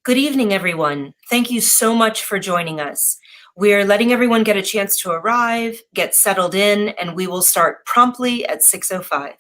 Good evening, everyone. Thank you so much for joining us. We're letting everyone get a chance to arrive, get settled in, and we will start promptly at 6:05.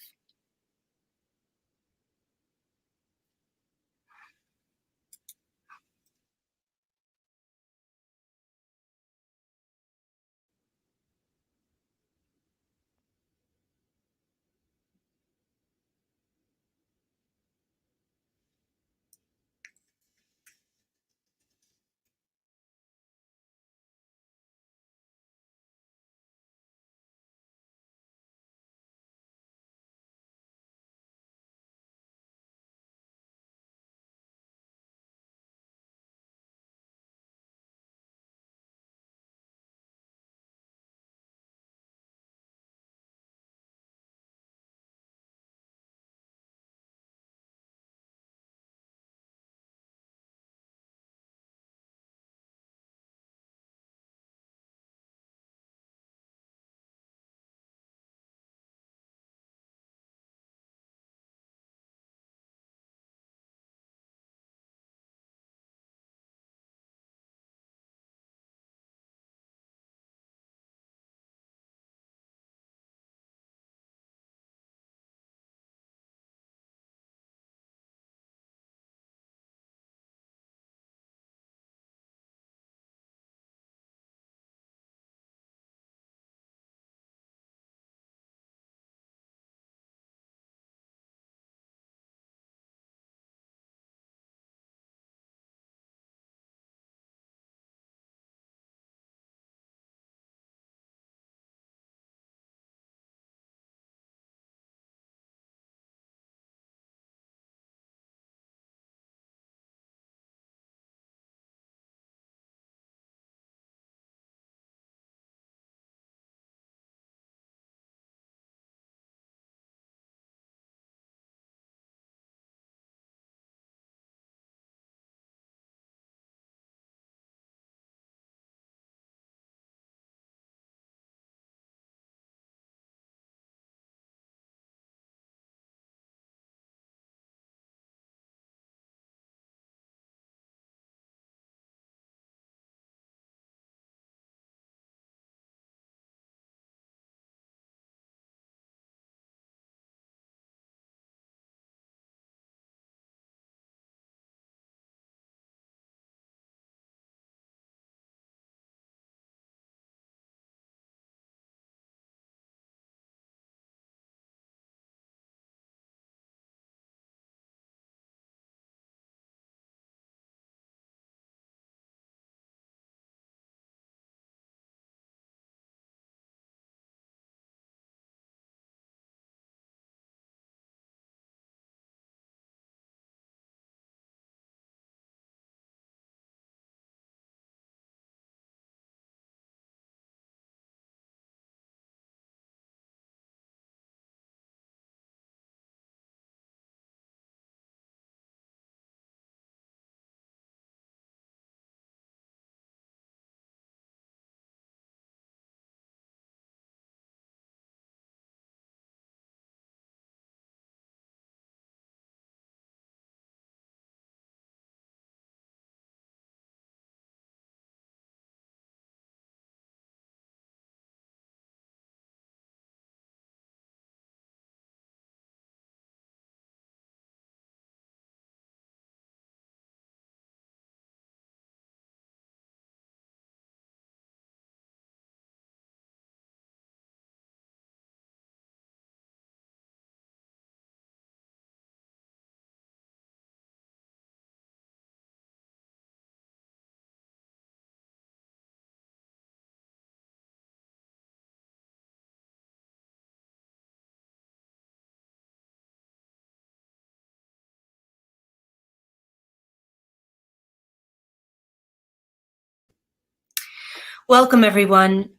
Welcome, everyone.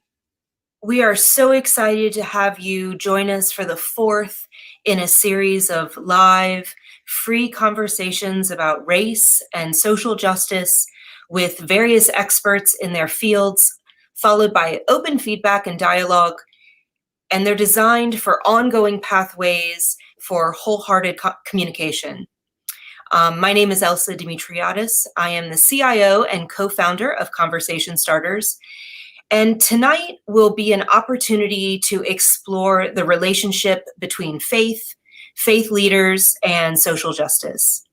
We are so excited to have you join us for the fourth in a series of live, free conversations about race and social justice with various experts in their fields, followed by open feedback and dialogue. And they're designed for ongoing pathways for wholehearted communication. My name is Elsa Dimitriadis. I am the CIO and co-founder of Conversation Starters. And tonight will be an opportunity to explore the relationship between faith, faith leaders, and social justice.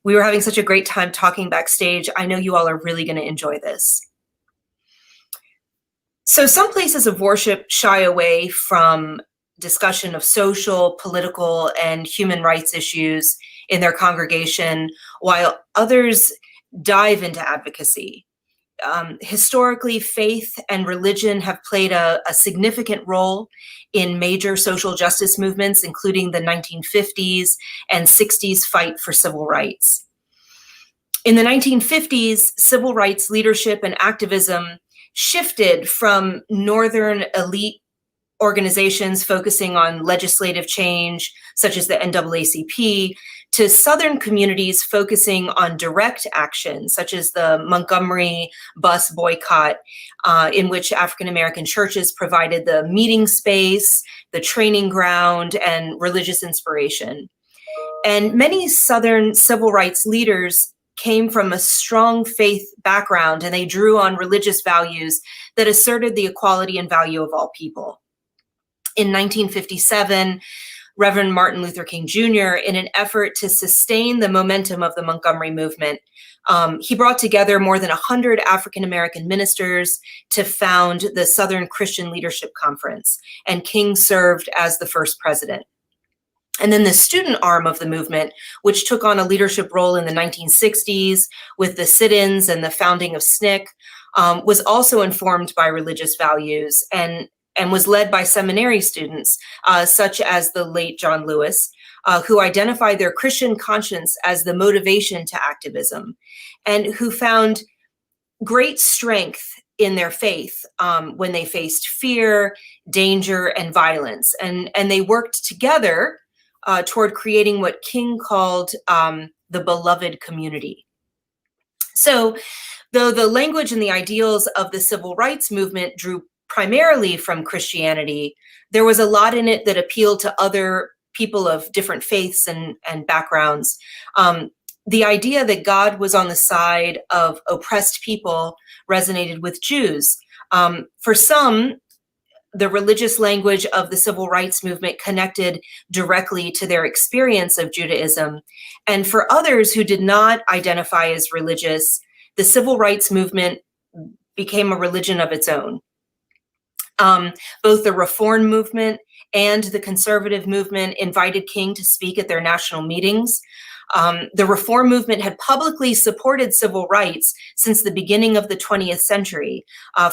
We were having such a great time talking backstage. I know you all are really going to enjoy this. So some places of worship shy away from discussion of social, political, and human rights issues in their congregation, while others dive into advocacy. Historically, faith and religion have played a significant role in major social justice movements, including the 1950s and 60s fight for civil rights. In the 1950s, civil rights leadership and activism shifted from Northern elite organizations focusing on legislative change, such as the NAACP, to Southern communities focusing on direct action, such as the Montgomery bus boycott, in which African-American churches provided the meeting space, the training ground, and religious inspiration. And many Southern civil rights leaders came from a strong faith background, and they drew on religious values that asserted the equality and value of all people. In 1957, Reverend Martin Luther King Jr., in an effort to sustain the momentum of the Montgomery movement, he brought together more than 100 African-American ministers to found the Southern Christian Leadership Conference, and King served as the first president. And then the student arm of the movement, which took on a leadership role in the 1960s with the sit-ins and the founding of SNCC, was also informed by religious values and was led by seminary students, such as the late John Lewis, who identified their Christian conscience as the motivation to activism, and who found great strength in their faith when they faced fear, danger, and violence. And they worked together toward creating what King called the beloved community. So, though the language and the ideals of the civil rights movement drew primarily from Christianity, there was a lot in it that appealed to other people of different faiths and backgrounds. The idea that God was on the side of oppressed people resonated with Jews. For some, the religious language of the civil rights movement connected directly to their experience of Judaism. And for others who did not identify as religious, the civil rights movement became a religion of its own. Both the Reform movement and the conservative movement invited King to speak at their national meetings. The Reform movement had publicly supported civil rights since the beginning of the 20th century,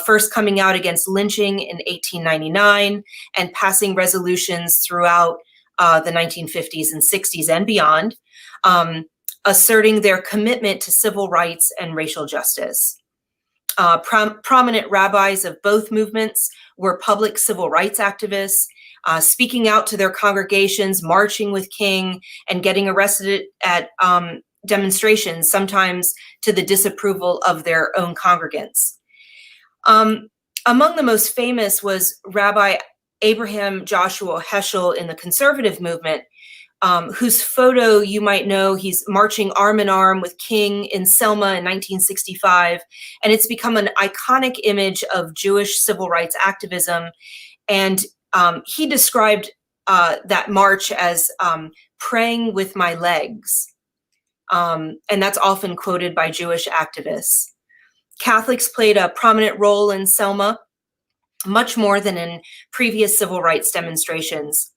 first coming out against lynching in 1899 and passing resolutions throughout the 1950s and 60s and beyond, asserting their commitment to civil rights and racial justice. Prominent rabbis of both movements were public civil rights activists, speaking out to their congregations, marching with King, and getting arrested at demonstrations, sometimes to the disapproval of their own congregants. Among the most famous was Rabbi Abraham Joshua Heschel in the conservative movement, whose photo you might know. He's marching arm in arm with King in Selma in 1965, and it's become an iconic image of Jewish civil rights activism. And he described that march as praying with my legs, and that's often quoted by Jewish activists. Catholics played a prominent role in Selma, much more than in previous civil rights demonstrations.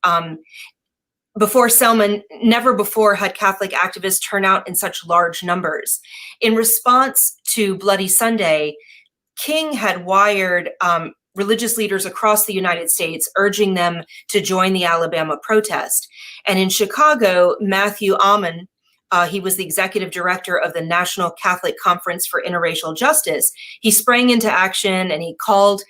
Before Selma, never before had Catholic activists turn out in such large numbers. In response to Bloody Sunday, King had wired religious leaders across the United States, urging them to join the Alabama protest. And in Chicago, Matthew Almond, he was the executive director of the National Catholic Conference for Interracial Justice. He sprang into action and he called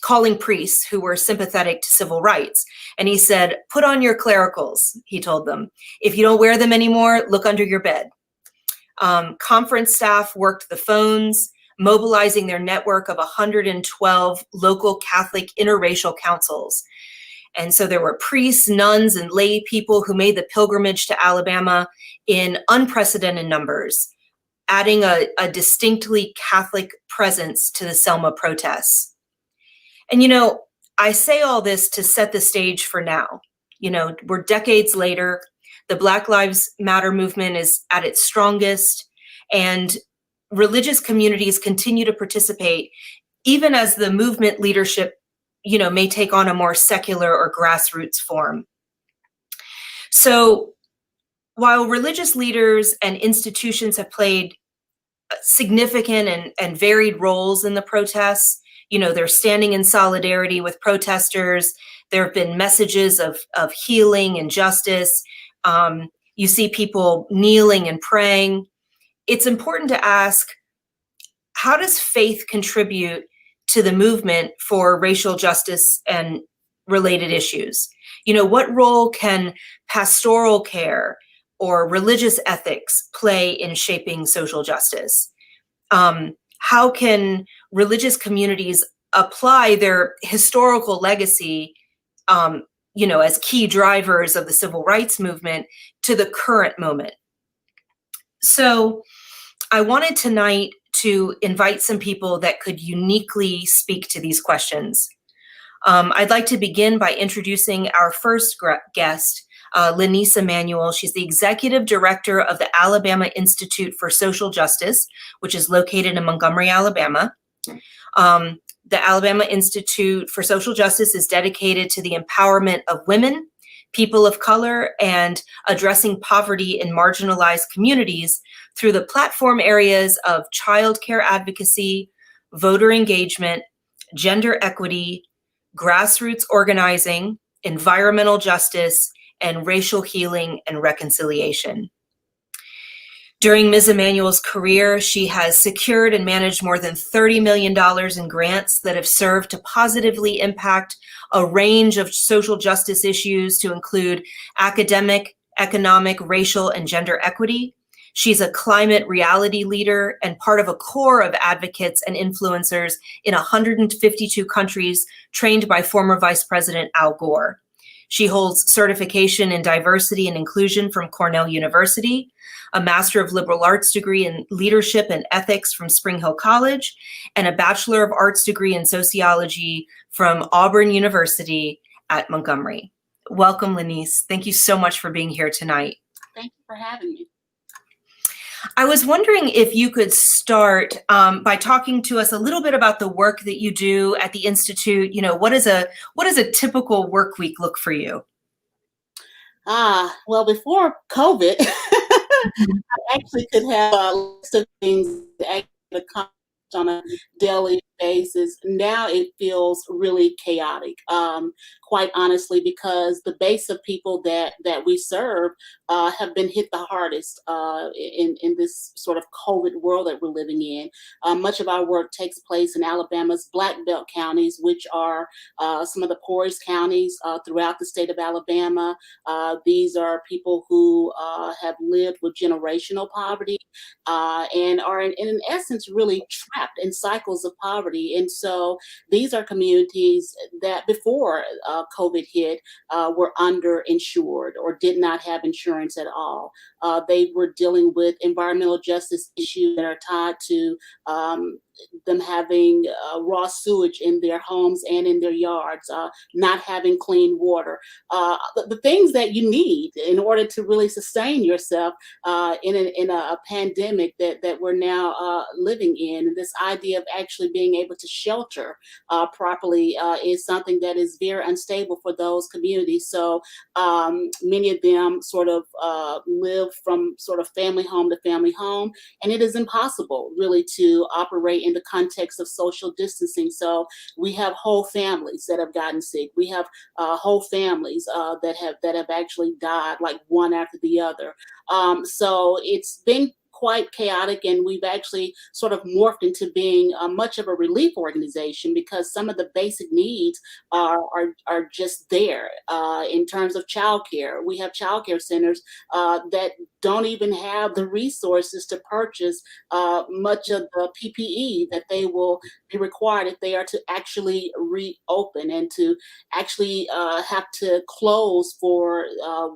calling priests who were sympathetic to civil rights. And he said, "Put on your clericals," he told them. "If you don't wear them anymore, look under your bed." Conference staff worked the phones, mobilizing their network of 112 local Catholic interracial councils. And so there were priests, nuns, and lay people who made the pilgrimage to Alabama in unprecedented numbers, adding a distinctly Catholic presence to the Selma protests. And, I say all this to set the stage for now. We're decades later. The Black Lives Matter movement is at its strongest, and religious communities continue to participate, even as the movement leadership, may take on a more secular or grassroots form. So while religious leaders and institutions have played significant and varied roles in the protests, they're standing in solidarity with protesters. There have been messages of healing and justice. You see people kneeling and praying. It's important to ask, how does faith contribute to the movement for racial justice and related issues? What role can pastoral care or religious ethics play in shaping social justice? How can religious communities apply their historical legacy, as key drivers of the civil rights movement to the current moment? So I wanted tonight to invite some people that could uniquely speak to these questions. I'd like to begin by introducing our first guest, Lenice Emanuel. She's the executive director of the Alabama Institute for Social Justice, which is located in Montgomery, Alabama. The Alabama Institute for Social Justice is dedicated to the empowerment of women, people of color, and addressing poverty in marginalized communities through the platform areas of childcare advocacy, voter engagement, gender equity, grassroots organizing, environmental justice, and racial healing and reconciliation. During Ms. Emanuel's career, she has secured and managed more than $30 million in grants that have served to positively impact a range of social justice issues to include academic, economic, racial, and gender equity. She's a climate reality leader and part of a core of advocates and influencers in 152 countries trained by former Vice President Al Gore. She holds certification in diversity and inclusion from Cornell University, a Master of Liberal Arts degree in leadership and ethics from Spring Hill College, and a Bachelor of Arts degree in sociology from Auburn University at Montgomery. Welcome, Lenice. Thank you so much for being here tonight. Thank you for having me. I was wondering if you could start by talking to us a little bit about the work that you do at the Institute. What does a typical work week look for you? Well, before COVID, I actually could have a list of things to accomplish on a daily basis. Now it feels really chaotic, quite honestly, because the base of people that we serve have been hit the hardest in this sort of COVID world that we're living in. Much of our work takes place in Alabama's Black Belt counties, which are some of the poorest counties throughout the state of Alabama. These are people who have lived with generational poverty and are in essence really trapped in cycles of poverty. And so these are communities that before COVID hit were underinsured or did not have insurance at all. They were dealing with environmental justice issues that are tied to them having raw sewage in their homes and in their yards, not having clean water, the things that you need in order to really sustain yourself in a pandemic that we're now living in. This idea of actually being able to shelter properly is something that is very unstable for those communities. So many of them sort of live from sort of family home to family home, and it is impossible really to operate in the context of social distancing. So we have whole families that have gotten sick. We have whole families that have actually died, like one after the other. So it's been quite chaotic, and we've actually sort of morphed into being much of a relief organization because some of the basic needs are just there. In terms of childcare, we have childcare centers that don't even have the resources to purchase much of the PPE that they will be required if they are to actually reopen, and to actually have to close for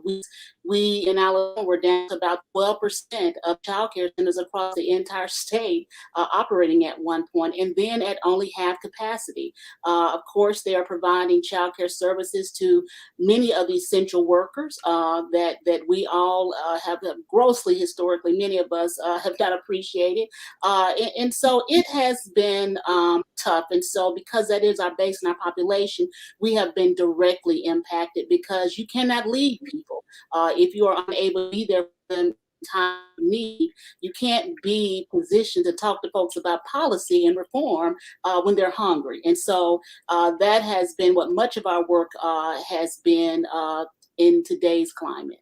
weeks. We in Alabama were down to about 12% of childcare centers across the entire state operating at one point, and then at only half capacity. Of course, they are providing childcare services to many of the essential workers that we all have grossly, historically, many of us have not appreciated. And so it has been tough. And so because that is our base and our population, we have been directly impacted because you cannot lead people. If you are unable to be there for them time of need, you can't be positioned to talk to folks about policy and reform when they're hungry. And so that has been what much of our work has been in today's climate.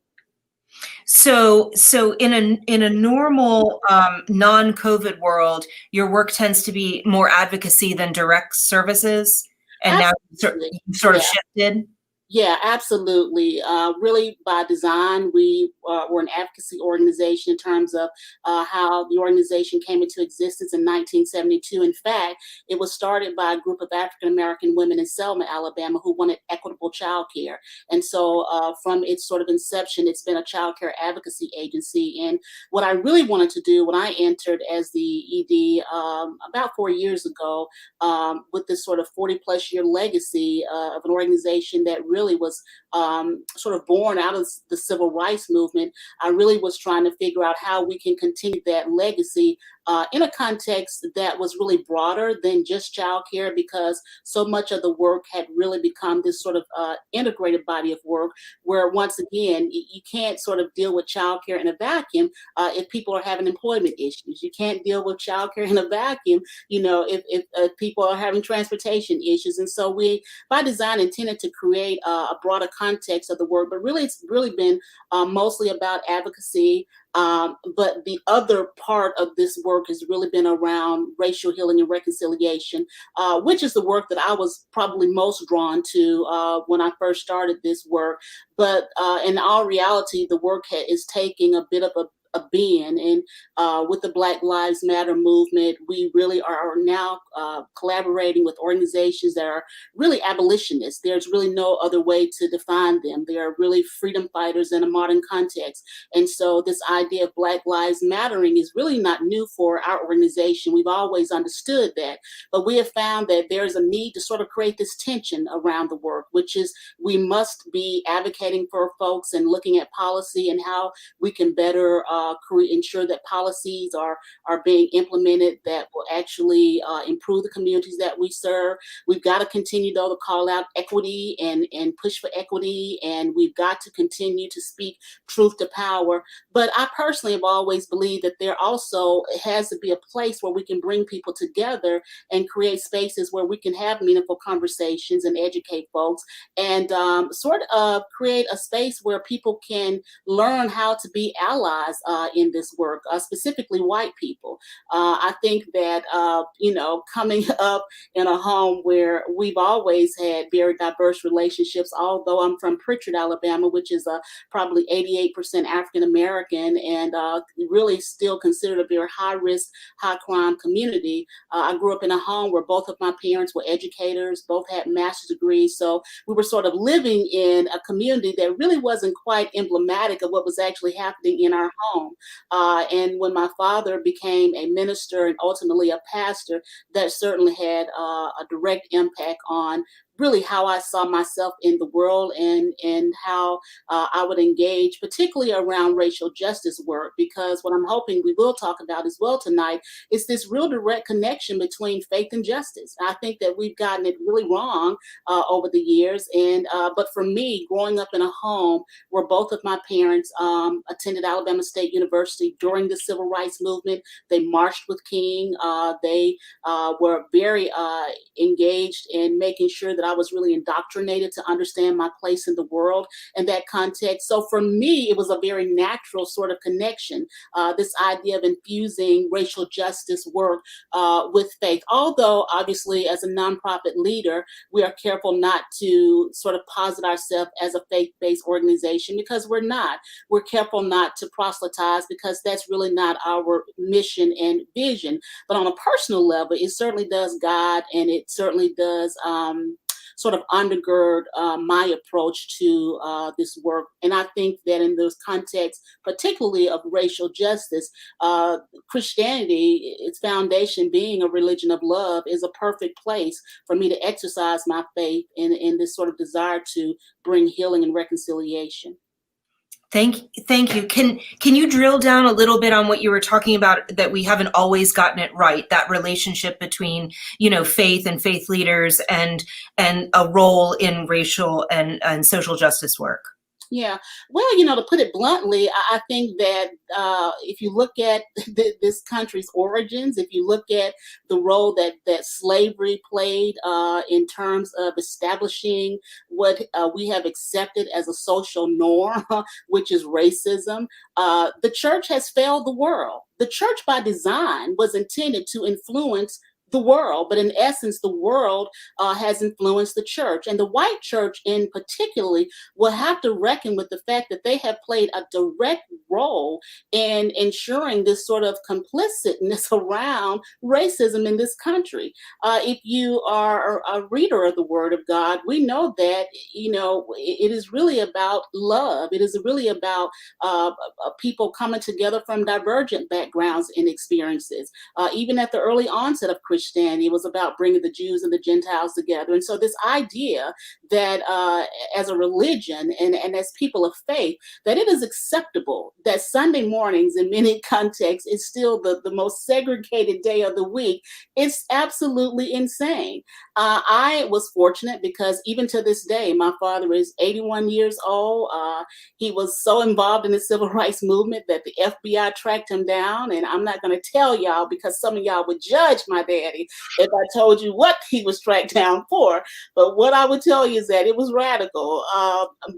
So in a normal non-COVID world, your work tends to be more advocacy than direct services, and now Absolutely. you've sort of Yeah. shifted. Yeah, absolutely. Really, by design, we were an advocacy organization in terms of how the organization came into existence in 1972. In fact, it was started by a group of African American women in Selma, Alabama, who wanted equitable childcare. And so, from its sort of inception, it's been a childcare advocacy agency. And what I really wanted to do when I entered as the ED about 4 years ago, with this sort of 40-plus year legacy of an organization that really was sort of born out of the civil rights movement, I really was trying to figure out how we can continue that legacy in a context that was really broader than just childcare, because so much of the work had really become this sort of integrated body of work where, once again, you can't sort of deal with childcare in a vacuum if people are having employment issues. You can't deal with childcare in a vacuum, if people are having transportation issues. And so we, by design, intended to create a broader context of the work, but really it's really been mostly about advocacy. But the other part of this work has really been around racial healing and reconciliation, which is the work that I was probably most drawn to when I first started this work. But in all reality, the work is taking a bit of a bend. And with the Black Lives Matter movement, we really are now collaborating with organizations that are really abolitionists. There's really no other way to define them. They are really freedom fighters in a modern context. And so this idea of Black Lives Mattering is really not new for our organization. We've always understood that. But we have found that there's a need to sort of create this tension around the work, which is we must be advocating for folks and looking at policy and how we can better ensure that policies are being implemented that will actually improve the communities that we serve. We've got to continue, though, to call out equity and push for equity, and we've got to continue to speak truth to power. But I personally have always believed that there also has to be a place where we can bring people together and create spaces where we can have meaningful conversations and educate folks, and sort of create a space where people can learn how to be allies in this work, specifically white people. I think that, coming up in a home where we've always had very diverse relationships, although I'm from Pritchard, Alabama, which is probably 88% African American, and really still considered a very high risk, high crime community. I grew up in a home where both of my parents were educators, both had master's degrees. So we were sort of living in a community that really wasn't quite emblematic of what was actually happening in our home. And when my father became a minister and ultimately a pastor, that certainly had a direct impact on really how I saw myself in the world, and how I would engage, particularly around racial justice work, because what I'm hoping we will talk about as well tonight is this real direct connection between faith and justice. I think that we've gotten it really wrong over the years. And but for me, growing up in a home where both of my parents attended Alabama State University during the civil rights movement, they marched with King. They were very engaged in making sure that I was really indoctrinated to understand my place in the world in that context. So for me, it was a very natural sort of connection, this idea of infusing racial justice work with faith. Although, obviously, as a nonprofit leader, we are careful not to sort of posit ourselves as a faith-based organization, because we're not. We're careful not to proselytize, because that's really not our mission and vision. But on a personal level, it certainly does guide, and it certainly does sort of undergird my approach to this work. And I think that in those contexts, particularly of racial justice, Christianity, its foundation being a religion of love, is a perfect place for me to exercise my faith in this sort of desire to bring healing and reconciliation. Thank you. Can you drill down a little bit on what you were talking about, that we haven't always gotten it right, that relationship between, faith and faith leaders and a role in racial and social justice work? Yeah. Well, to put it bluntly, I think that if you look at this country's origins, if you look at the role that slavery played in terms of establishing what we have accepted as a social norm, which is racism, the church has failed the world. The church by design was intended to influence the world, but in essence, the world has influenced the church, and the white church in particularly will have to reckon with the fact that they have played a direct role in ensuring this sort of complicitness around racism in this country. If you are a reader of the Word of God, we know that it is really about love. It is really about people coming together from divergent backgrounds and experiences. Even at the early onset of Christianity, it was about bringing the Jews and the Gentiles together. And so this idea that as a religion and as people of faith, that it is acceptable that Sunday mornings in many contexts is still the most segregated day of the week, it's absolutely insane. I was fortunate because even to this day, my father is 81 years old. He was so involved in the civil rights movement that the FBI tracked him down. And I'm not going to tell y'all, because some of y'all would judge my daddy if I told you what he was tracked down for. But what I would tell you is that it was radical.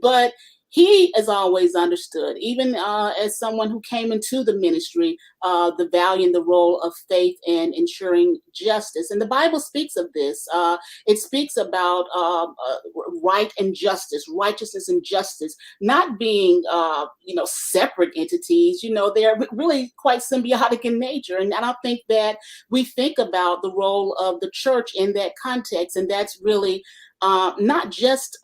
But he has always understood, even as someone who came into the ministry, the value and the role of faith in ensuring justice. And the Bible speaks of this. It speaks about right and justice, righteousness and justice, not being, separate entities. They're really quite symbiotic in nature. And I don't think that we think about the role of the church in that context. And that's really not just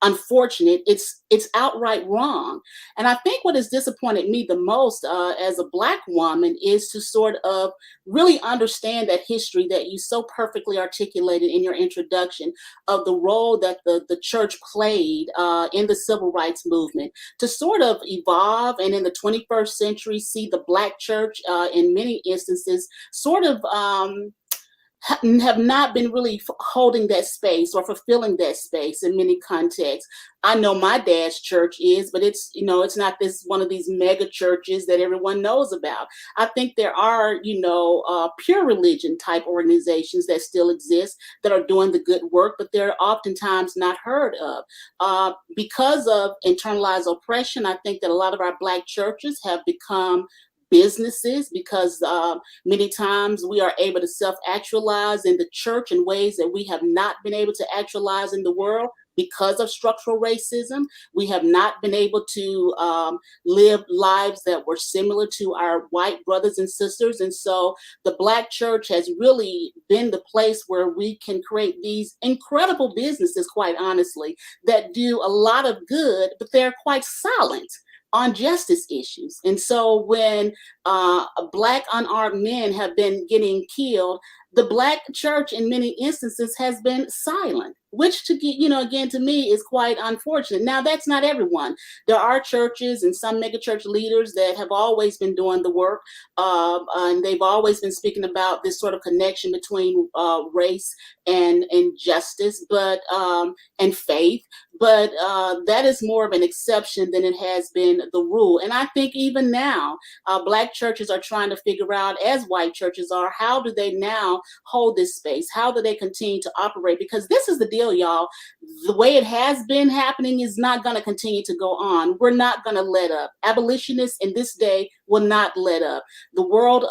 unfortunate, it's outright wrong. And I think what has disappointed me the most as a Black woman is to sort of really understand that history that you so perfectly articulated in your introduction of the role that the church played in the civil rights movement, to sort of evolve and in the 21st century see the Black church in many instances sort of have not been really holding that space or fulfilling that space in many contexts. I know my dad's church is, but it's not this one of these mega churches that everyone knows about. I think there are, pure religion type organizations that still exist that are doing the good work, but they're oftentimes not heard of. Because of internalized oppression, I think that a lot of our Black churches have become businesses, because many times we are able to self-actualize in the church in ways that we have not been able to actualize in the world because of structural racism. We have not been able to live lives that were similar to our white brothers and sisters. And so the Black church has really been the place where we can create these incredible businesses, quite honestly, that do a lot of good, but they're quite silent on justice issues. And so when Black unarmed men have been getting killed, the Black church in many instances has been silent, which again, to me is quite unfortunate. Now, that's not everyone. There are churches and some megachurch leaders that have always been doing the work, and they've always been speaking about this sort of connection between race and justice, and faith. But that is more of an exception than it has been the rule. And I think even now, Black churches are trying to figure out, as white churches are, how do they now hold this space? How do they continue to operate? Because this is the deal, y'all. The way it has been happening is not going to continue to go on. We're not going to let up. Abolitionists in this day will not let up. The world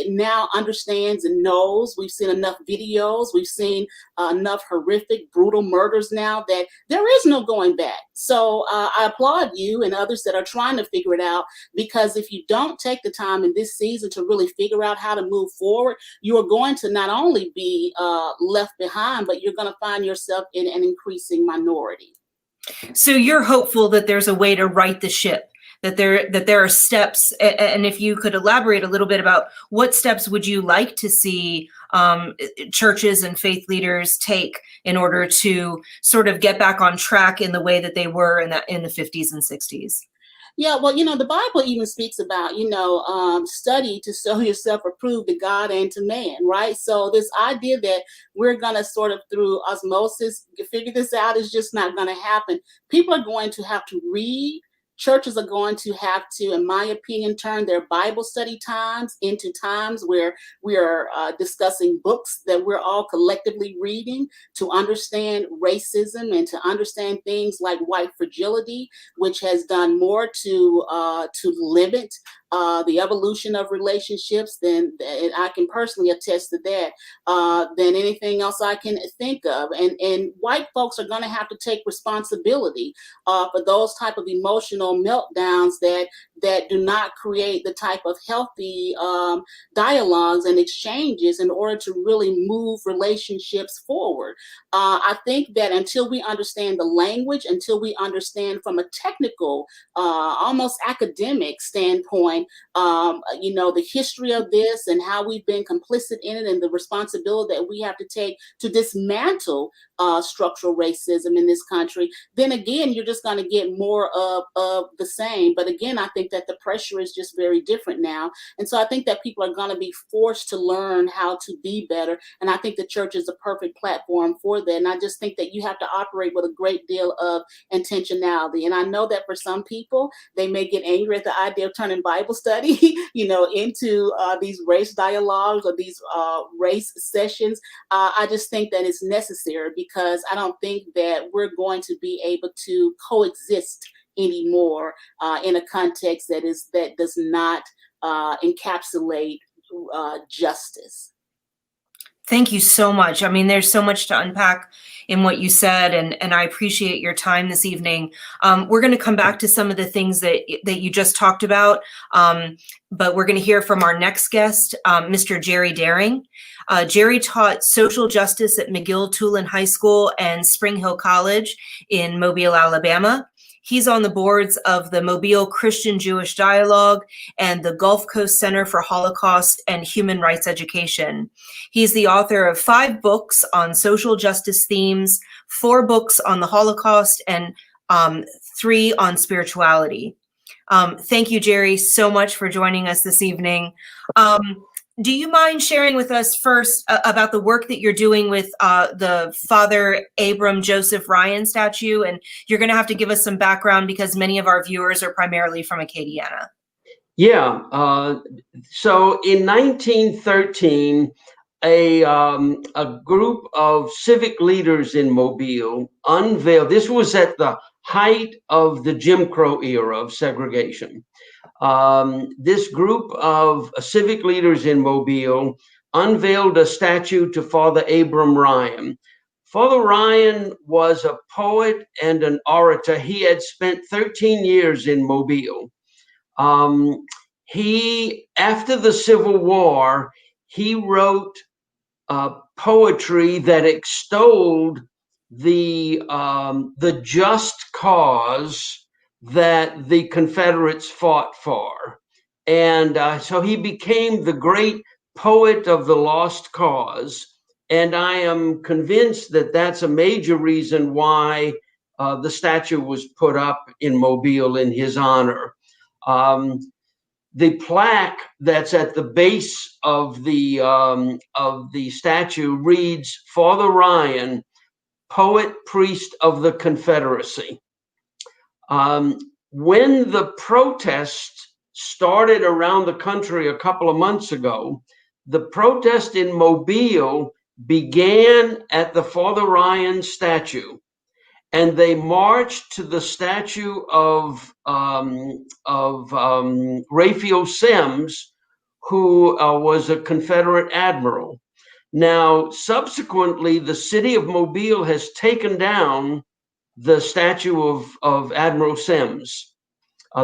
now understands and knows. We've seen enough videos. We've seen enough horrific, brutal murders now that there is no going back. So I applaud you and others that are trying to figure it out, because if you don't take the time in this season to really figure out how to move forward, you are going to not only be left behind, but you're going to find yourself in an increasing minority. So you're hopeful that there's a way to right the ship, that there are steps, and if you could elaborate a little bit about what steps would you like to see churches and faith leaders take in order to sort of get back on track in the way that they were in the 50s and 60s? Yeah, well, the Bible even speaks about, study to show yourself approved to God and to man, right? So this idea that we're going to sort of through osmosis figure this out is just not going to happen. People are going to have to read. Churches are going to have to, in my opinion, turn their Bible study times into times where we are discussing books that we're all collectively reading to understand racism and to understand things like white fragility, which has done more to limit the evolution of relationships than I can personally attest to that than anything else I can think of. And white folks are going to have to take responsibility for those type of emotional meltdowns that do not create the type of healthy dialogues and exchanges in order to really move relationships forward. I think that until we understand the language, until we understand from a technical, almost academic standpoint, the history of this and how we've been complicit in it and the responsibility that we have to take to dismantle structural racism in this country, then again, you're just going to get more of the same. But again, I think that the pressure is just very different now. And so I think that people are going to be forced to learn how to be better. And I think the church is a perfect platform for that. And I just think that you have to operate with a great deal of intentionality. And I know that for some people, they may get angry at the idea of turning Bible study, into these race dialogues or these race sessions. I just think that it's necessary, because I don't think that we're going to be able to coexist anymore in a context that does not encapsulate justice. Thank you so much. I mean, there's so much to unpack in what you said, and I appreciate your time this evening. We're going to come back to some of the things that you just talked about, but we're going to hear from our next guest, Mr. Jerry Darring. Jerry taught social justice at McGill-Tulane High School and Spring Hill College in Mobile, Alabama. He's on the boards of the Mobile Christian-Jewish Dialogue and the Gulf Coast Center for Holocaust and Human Rights Education. He's the author of 5 books on social justice themes, 4 books on the Holocaust, and 3 on spirituality. Thank you, Jerry, so much for joining us this evening. Do you mind sharing with us first about the work that you're doing with the Father Abram Joseph Ryan statue? And you're going to have to give us some background because many of our viewers are primarily from Acadiana. Yeah. So in 1913, a group of civic leaders in Mobile unveiled, this was at the height of the Jim Crow era of segregation. This group of civic leaders in Mobile unveiled a statue to Father Abram Ryan. Father Ryan was a poet and an orator. He had spent 13 years in Mobile. After the Civil War, he wrote poetry that extolled the just cause that the Confederates fought for. And so he became the great poet of the lost cause. And I am convinced that that's a major reason why the statue was put up in Mobile in his honor. The plaque that's at the base of the statue reads, Father Ryan, poet, priest of the Confederacy. When the protest started around the country a couple of months ago, the protest in Mobile began at the Father Ryan statue, and they marched to the statue of Raphael Semmes, who was a Confederate admiral. Now, subsequently, the city of Mobile has taken down the statue of Admiral Semmes.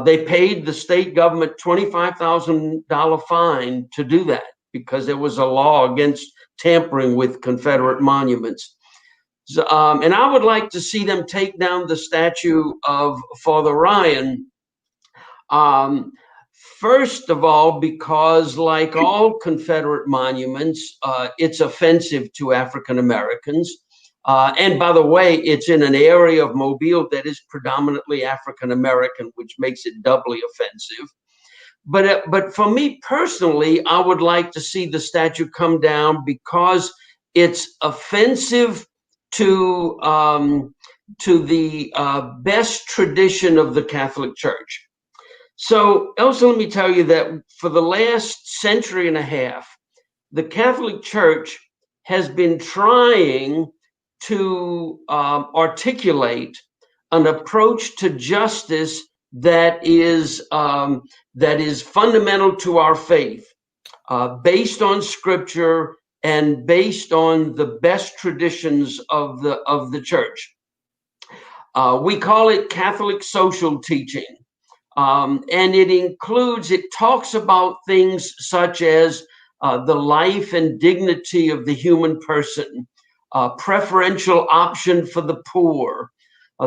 They paid the state government $25,000 fine to do that because there was a law against tampering with Confederate monuments. And I would like to see them take down the statue of Father Ryan. First of all, because like all Confederate monuments, it's offensive to African Americans. And by the way, it's in an area of Mobile that is predominantly African American, which makes it doubly offensive. But for me personally, I would like to see the statue come down because it's offensive to the best tradition of the Catholic Church. So, Elsa, let me tell you that for the last century and a half, the Catholic Church has been trying to articulate an approach to justice that is fundamental to our faith, based on Scripture and based on the best traditions of the Church. We call it Catholic social teaching. And it talks about things such as the life and dignity of the human person, preferential option for the poor,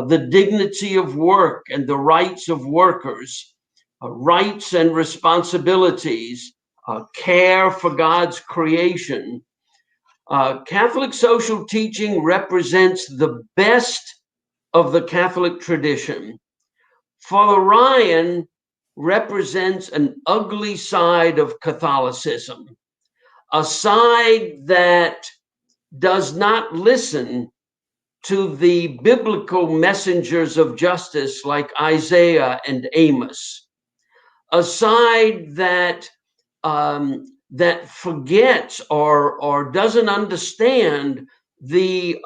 the dignity of work and the rights of workers, rights and responsibilities, care for God's creation. Catholic social teaching represents the best of the Catholic tradition. Father Ryan represents an ugly side of Catholicism, a side that does not listen to the biblical messengers of justice like Isaiah and Amos, a side that forgets or doesn't understand the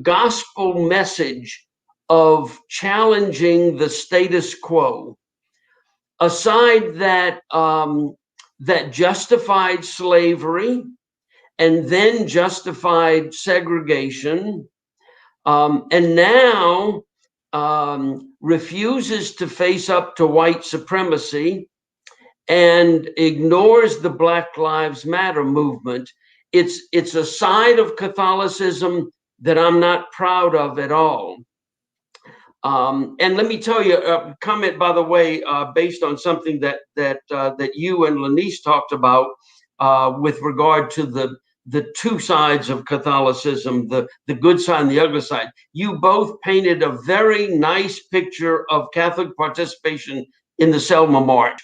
gospel message of challenging the status quo, a side that justified slavery and then justified segregation, and now refuses to face up to white supremacy and ignores the Black Lives Matter movement. It's a side of Catholicism that I'm not proud of at all. And let me tell you a comment, by the way, based on something that you and Lenice talked about with regard to the two sides of Catholicism, the good side and the ugly side. You both painted a very nice picture of Catholic participation in the Selma March.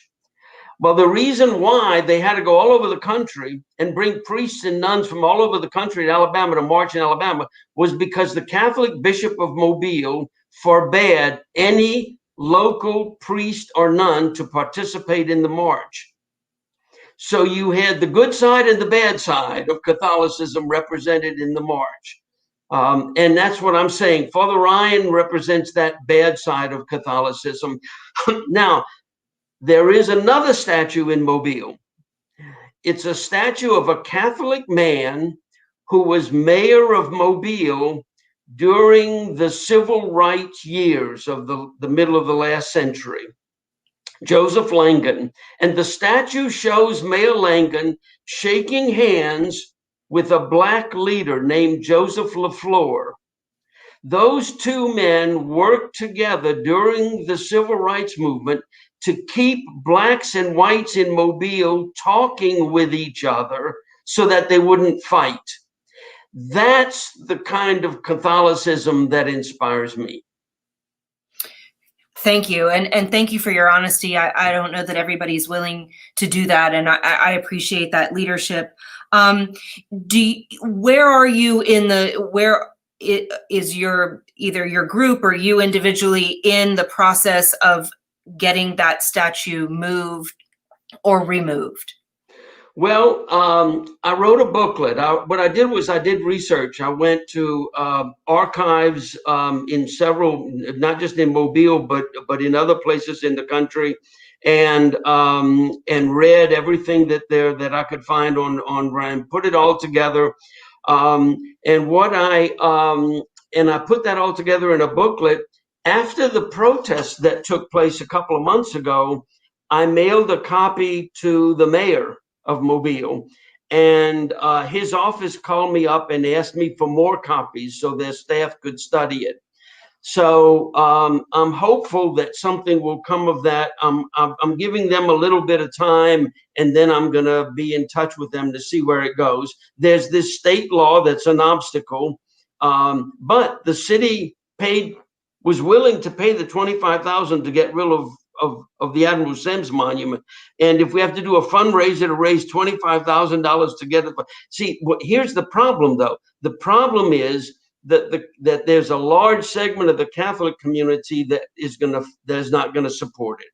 Well, the reason why they had to go all over the country and bring priests and nuns from all over the country in Alabama to march in Alabama was because the Catholic Bishop of Mobile forbade any local priest or nun to participate in the march. So you had the good side and the bad side of Catholicism represented in the march. And that's what I'm saying. Father Ryan represents that bad side of Catholicism. Now, there is another statue in Mobile. It's a statue of a Catholic man who was mayor of Mobile during the civil rights years of the middle of the last century, Joseph Langan. And the statue shows Mayor Langan shaking hands with a Black leader named Joseph LaFleur. Those two men worked together during the civil rights movement to keep Blacks and whites in Mobile talking with each other so that they wouldn't fight. That's the kind of Catholicism that inspires me. Thank you. And thank you for your honesty. I don't know that everybody's willing to do that. And I appreciate that leadership. Where are you where is either your group or you individually in the process of getting that statue moved or removed? Well, I wrote a booklet. What I did was I did research. I went to archives in several, not just in Mobile, but in other places in the country, and read everything that I could find on and put it all together. And what I put that all together in a booklet. After the protest that took place a couple of months ago, I mailed a copy to the mayor of Mobile, and his office called me up and asked me for more copies so their staff could study it. So I'm hopeful that something will come of that. I'm giving them a little bit of time, and then I'm going to be in touch with them to see where it goes. There's this state law that's an obstacle, but the city was willing to pay the $25,000 to get rid of the Admiral Sims monument. And if we have to do a fundraiser to raise $25,000 to get it, see, here's the problem, though. The problem is that there's a large segment of the Catholic community that is not going to support it,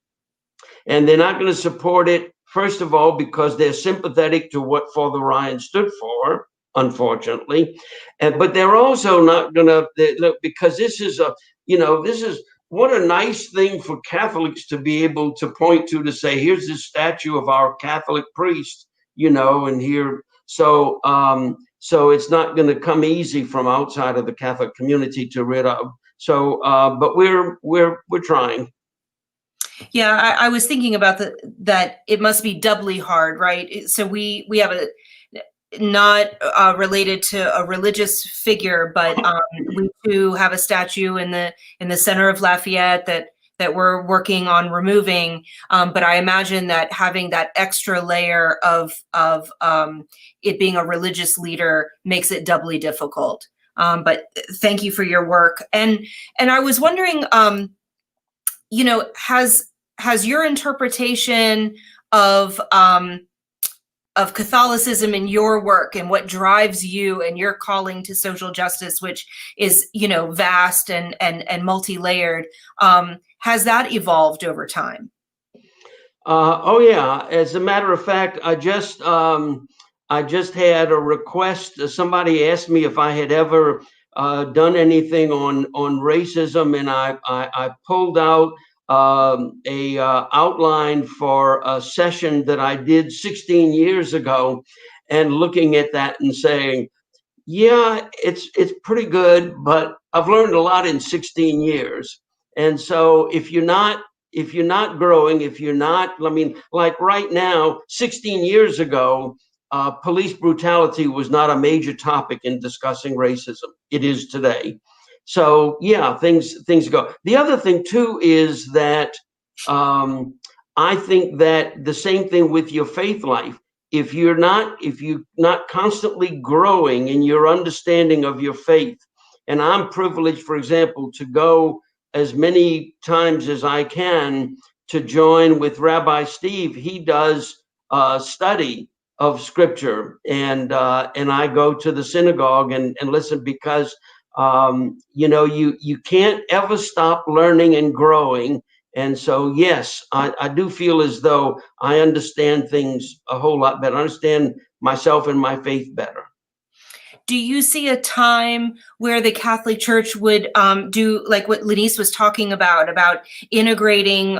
and they're not going to support it. First of all, because they're sympathetic to what Father Ryan stood for, unfortunately, but they're also not going to, because this is what a nice thing for Catholics to be able to point to say, here's this statue of our Catholic priest, and here. So it's not going to come easy from outside of the Catholic community to rid of. So, but we're trying. Yeah, I was thinking about that it must be doubly hard, right? So we have a not related to a religious figure, but we do have a statue in the center of Lafayette that we're working on removing. But I imagine that having that extra layer of it being a religious leader makes it doubly difficult. But thank you for your work. And I was wondering, has your interpretation of Catholicism in your work and what drives you and your calling to social justice, which is, vast and multi-layered, has that evolved over time? Oh yeah. As a matter of fact, I just had a request. Somebody asked me if I had ever done anything on racism, and I pulled out a outline for a session that I did 16 years ago, and looking at that and saying, yeah, it's pretty good, but I've learned a lot in 16 years. And so if you're not growing, like right now, 16 years ago, police brutality was not a major topic in discussing racism. It is today. So yeah, things go. The other thing too is that I think that the same thing with your faith life. If you're not constantly growing in your understanding of your faith, and I'm privileged, for example, to go as many times as I can to join with Rabbi Steve. He does study of scripture, and I go to the synagogue and listen, because you can't ever stop learning and growing. And so, yes, I do feel as though I understand things a whole lot better. I understand myself and my faith better. Do you see a time where the Catholic Church would do like what Lenice was talking about integrating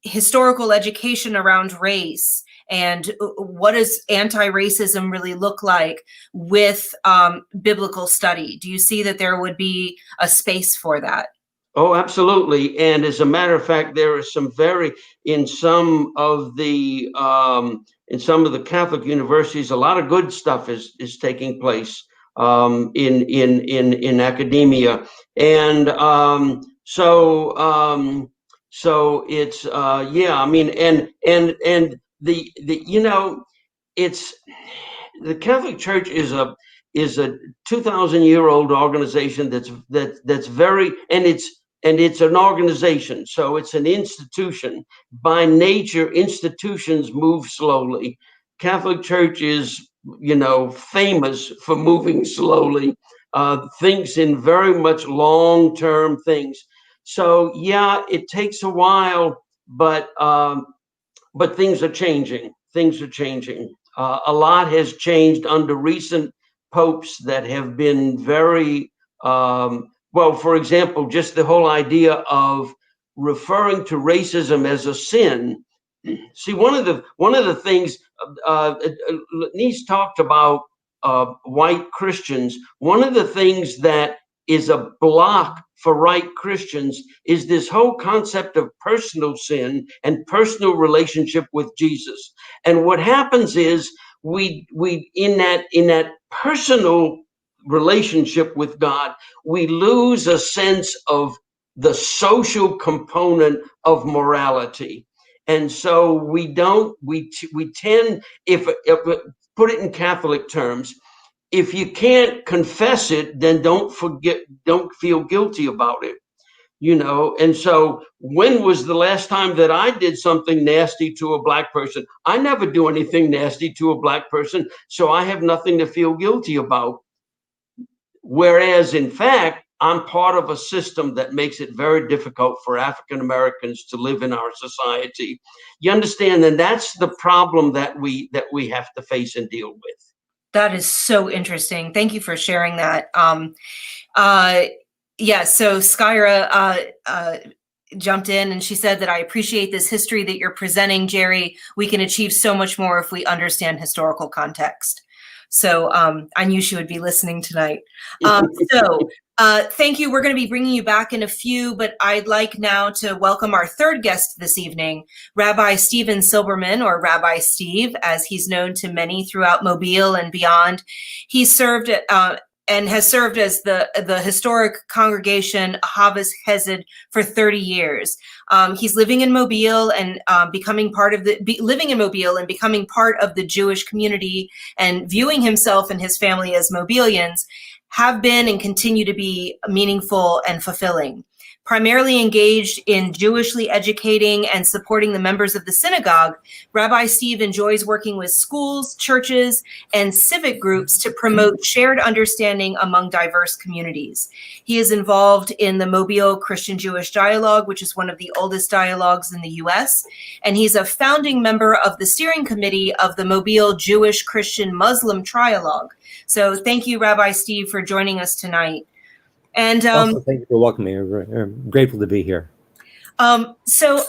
historical education around race? And what does anti-racism really look like with biblical study? Do you see that there would be a space for that? Oh, absolutely. And as a matter of fact, there are some in some of the Catholic universities, a lot of good stuff is taking place in academia. And so it's it's the Catholic Church is a 2,000-year-old organization that's very, and it's an organization, so it's an institution. By nature, institutions move slowly. Catholic Church is, famous for moving slowly, thinks in very much long-term things. So yeah, it takes a while, but things are changing. things are changing. A lot has changed under recent popes that have been very, well, for example, just the whole idea of referring to racism as a sin. See, one of the things Lenice talked about white Christians. One of the things that is a block for white Christians is this whole concept of personal sin and personal relationship with Jesus. And what happens is we in that personal relationship with God, we lose a sense of the social component of morality. And so we tend, if put it in Catholic terms, if you can't confess it, then don't feel guilty about it, And so when was the last time that I did something nasty to a black person? I never do anything nasty to a black person, so I have nothing to feel guilty about. Whereas, in fact, I'm part of a system that makes it very difficult for African Americans to live in our society. You understand? And that's the problem that we have to face and deal with. That is so interesting. Thank you for sharing that. Yeah, so Skyra jumped in and she said that I appreciate this history that you're presenting, Jerry. We can achieve so much more if we understand historical context. So I knew she would be listening tonight. Thank you. We're going to be bringing you back in a few, but I'd like now to welcome our third guest this evening, Rabbi Stephen Silberman, or Rabbi Steve, as he's known to many throughout Mobile and beyond. He served and has served as the historic congregation Ahavas Chesed for 30 years. He's living in Mobile and becoming part of the Jewish community, and viewing himself and his family as Mobilians have been and continue to be meaningful and fulfilling. Primarily engaged in Jewishly educating and supporting the members of the synagogue, Rabbi Steve enjoys working with schools, churches, and civic groups to promote shared understanding among diverse communities. He is involved in the Mobile Christian-Jewish Dialogue, which is one of the oldest dialogues in the U.S., and he's a founding member of the steering committee of the Mobile Jewish-Christian Trialogue. So thank you, Rabbi Steve, for joining us tonight. And also, thank you for welcoming me. I'm grateful to be here. So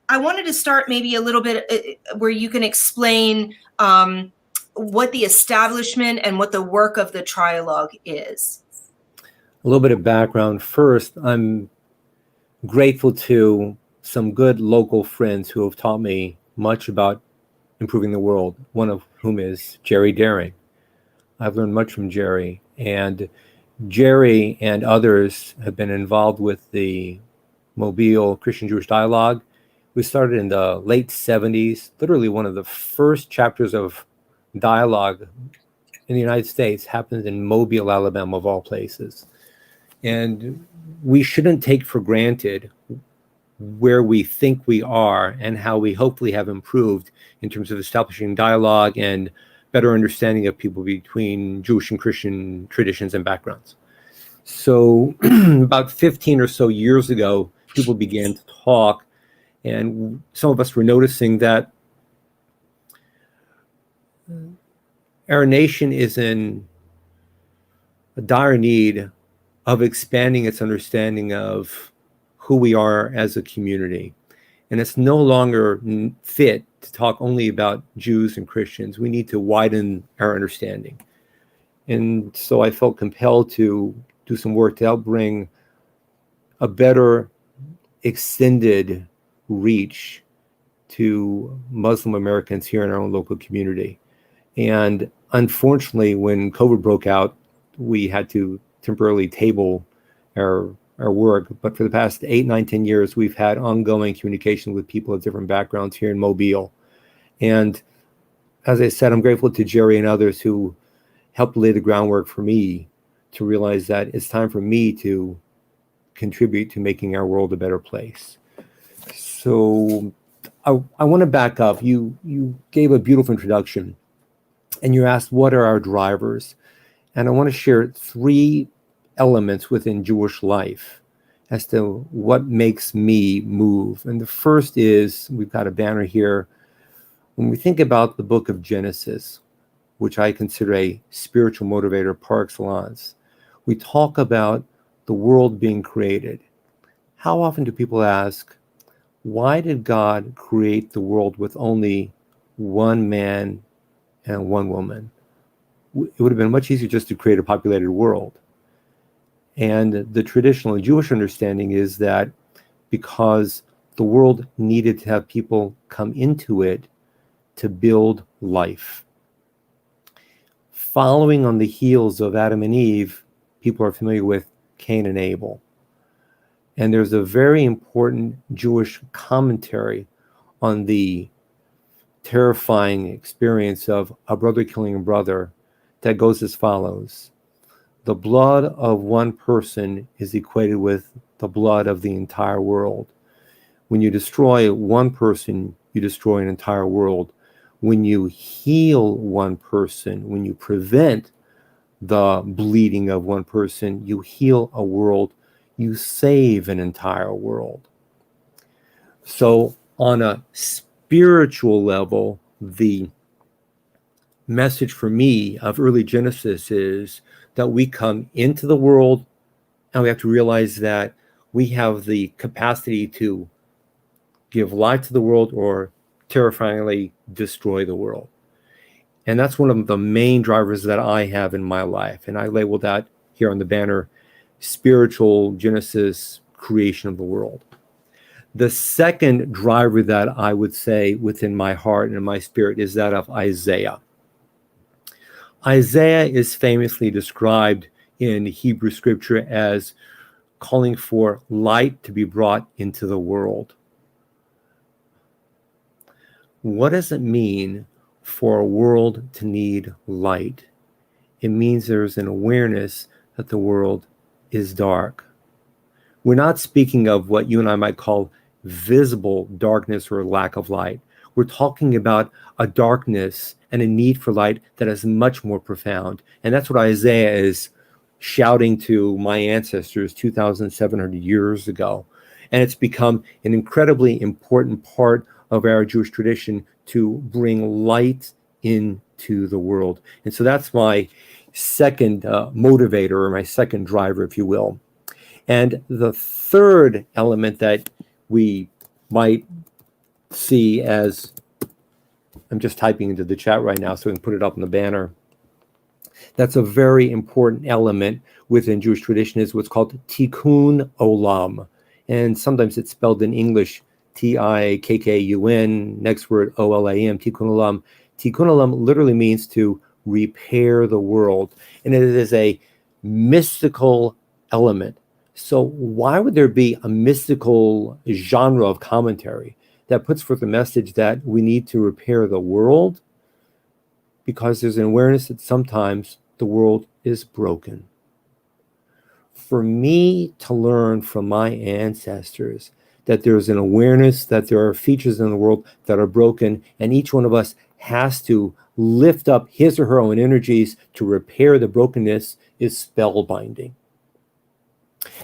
I wanted to start maybe a little bit where you can explain what the establishment and what the work of the Trialogue is. A little bit of background. First, I'm grateful to some good local friends who have taught me much about improving the world, one of whom is Jerry Darring. I've learned much from Jerry, and Jerry and others have been involved with the Mobile Christian-Jewish Dialogue. We started in the late 70s. Literally one of the first chapters of dialogue in the United States happened in Mobile, Alabama, of all places. And we shouldn't take for granted where we think we are and how we hopefully have improved in terms of establishing dialogue and better understanding of people between Jewish and Christian traditions and backgrounds. So about 15 or so years ago, people began to talk, and some of us were noticing that our nation is in a dire need of expanding its understanding of who we are as a community. And it's no longer fit to talk only about Jews and Christians. We need to widen our understanding. And so I felt compelled to do some work to help bring a better extended reach to Muslim Americans here in our own local community. And unfortunately, when COVID broke out, we had to temporarily table our work. But for the past 8, 9, 10 years, we've had ongoing communication with people of different backgrounds here in Mobile. And as I said, I'm grateful to Jerry and others who helped lay the groundwork for me to realize that it's time for me to contribute to making our world a better place. So I want to back up. You gave a beautiful introduction, and you asked, what are our drivers? And I want to share 3 elements within Jewish life as to what makes me move. And the first is, we've got a banner here, When we think about the book of Genesis, which I consider a spiritual motivator par excellence, we talk about the world being created. How often do people ask, why did God create the world with only one man and one woman? It would have been much easier just to create a populated world. And the traditional Jewish understanding is that because the world needed to have people come into it to build life. Following on the heels of Adam and Eve, people are familiar with Cain and Abel. And there's a very important Jewish commentary on the terrifying experience of a brother killing a brother that goes as follows. The blood of one person is equated with the blood of the entire world. When you destroy one person, you destroy an entire world. When you heal one person, when you prevent the bleeding of one person, you heal a world, you save an entire world. So on a spiritual level, the message for me of early Genesis is that we come into the world and we have to realize that we have the capacity to give life to the world or terrifyingly destroy the world. And that's one of the main drivers that I have in my life. And I label that here on the banner, spiritual Genesis, creation of the world. The second driver that I would say within my heart and my spirit is that of Isaiah. Isaiah is famously described in Hebrew scripture as calling for light to be brought into the world. What does it mean for a world to need light? It means there's an awareness that the world is dark. We're not speaking of what you and I might call visible darkness or lack of light. We're talking about a darkness and a need for light that is much more profound. And that's what Isaiah is shouting to my ancestors 2,700 years ago. And it's become an incredibly important part of our Jewish tradition to bring light into the world. And so that's my second motivator, or my second driver, if you will. And the third element that we might see as, I'm just typing into the chat right now so we can put it up on the banner. That's a very important element within Jewish tradition, is what's called tikkun olam. And sometimes it's spelled in English, Tikkun, next word Olam, tikkun olam. Tikkun olam literally means to repair the world. And it is a mystical element. So why would there be a mystical genre of commentary that puts forth the message that we need to repair the world? Because there's an awareness that sometimes the world is broken. For me to learn from my ancestors that there's an awareness that there are features in the world that are broken, and each one of us has to lift up his or her own energies to repair the brokenness, is spellbinding.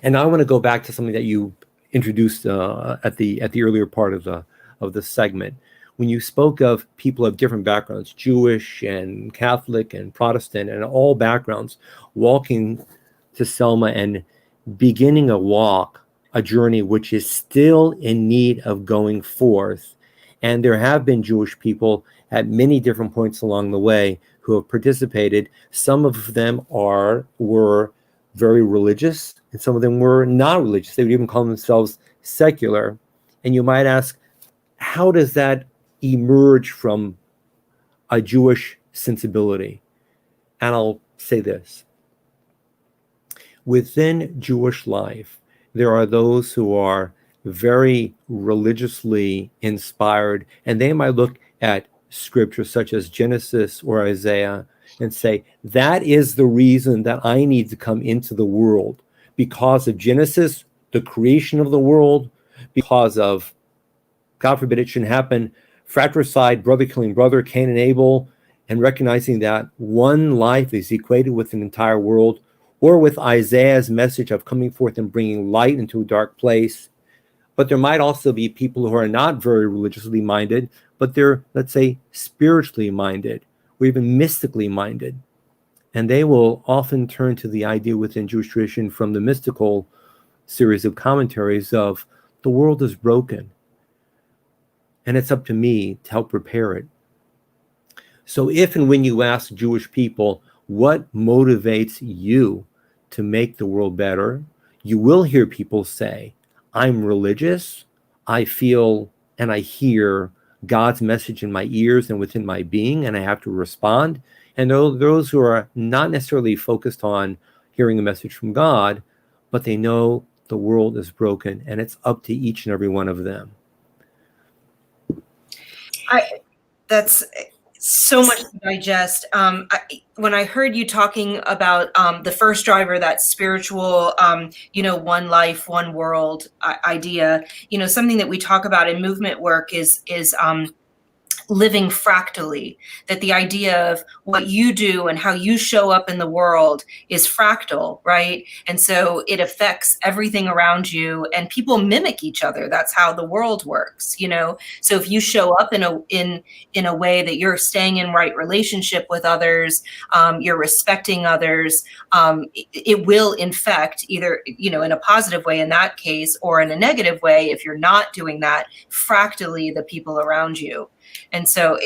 And I want to go back to something that you introduced at the earlier part of the segment. When you spoke of people of different backgrounds, Jewish and Catholic and Protestant and all backgrounds, walking to Selma and beginning a journey which is still in need of going forth. And there have been Jewish people at many different points along the way who have participated. Some of them were very religious, and some of them were not religious. They would even call themselves secular. And you might ask, how does that emerge from a Jewish sensibility? And I'll say this. Within Jewish life, there are those who are very religiously inspired, and they might look at scripture such as Genesis or Isaiah and say, that is the reason that I need to come into the world. Because of Genesis, the creation of the world, because of, God forbid it shouldn't happen, fratricide, brother killing brother, Cain and Abel, and recognizing that one life is equated with an entire world, or with Isaiah's message of coming forth and bringing light into a dark place. But there might also be people who are not very religiously minded, but they're, let's say, spiritually minded or even mystically minded. And they will often turn to the idea within Jewish tradition from the mystical series of commentaries of the world is broken and it's up to me to help repair it. So if and when you ask Jewish people, what motivates you to make the world better, you will hear people say, I'm religious, I feel and I hear God's message in my ears and within my being, and I have to respond. And those who are not necessarily focused on hearing a message from God, but they know the world is broken and it's up to each and every one of them. That's so much to digest. When I heard you talking about the first driver, that spiritual, one life, one world idea, something that we talk about in movement work is living fractally, that the idea of what you do and how you show up in the world is fractal, right? And so it affects everything around you, and people mimic each other. That's how the world works, So if you show up in a way that you're staying in right relationship with others, you're respecting others, it will infect either, in a positive way in that case, or in a negative way if you're not doing that, fractally the people around you. And so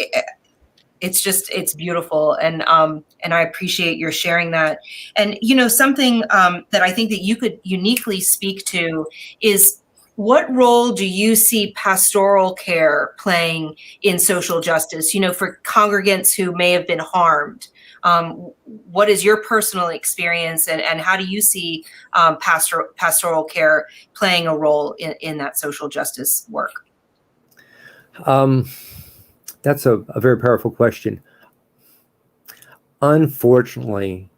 it's beautiful. And I appreciate your sharing that. And, something that I think that you could uniquely speak to is, what role do you see pastoral care playing in social justice, for congregants who may have been harmed? What is your personal experience, and how do you see pastoral care playing a role in that social justice work? That's a very powerful question. Unfortunately,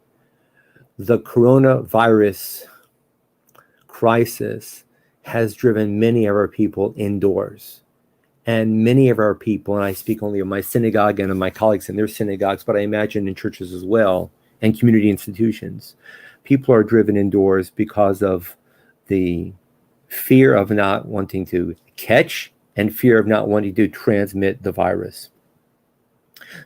the coronavirus crisis has driven many of our people indoors. And many of our people, and I speak only of my synagogue and of my colleagues in their synagogues, but I imagine in churches as well, and community institutions, people are driven indoors because of the fear of not wanting to catch and fear of not wanting to transmit the virus.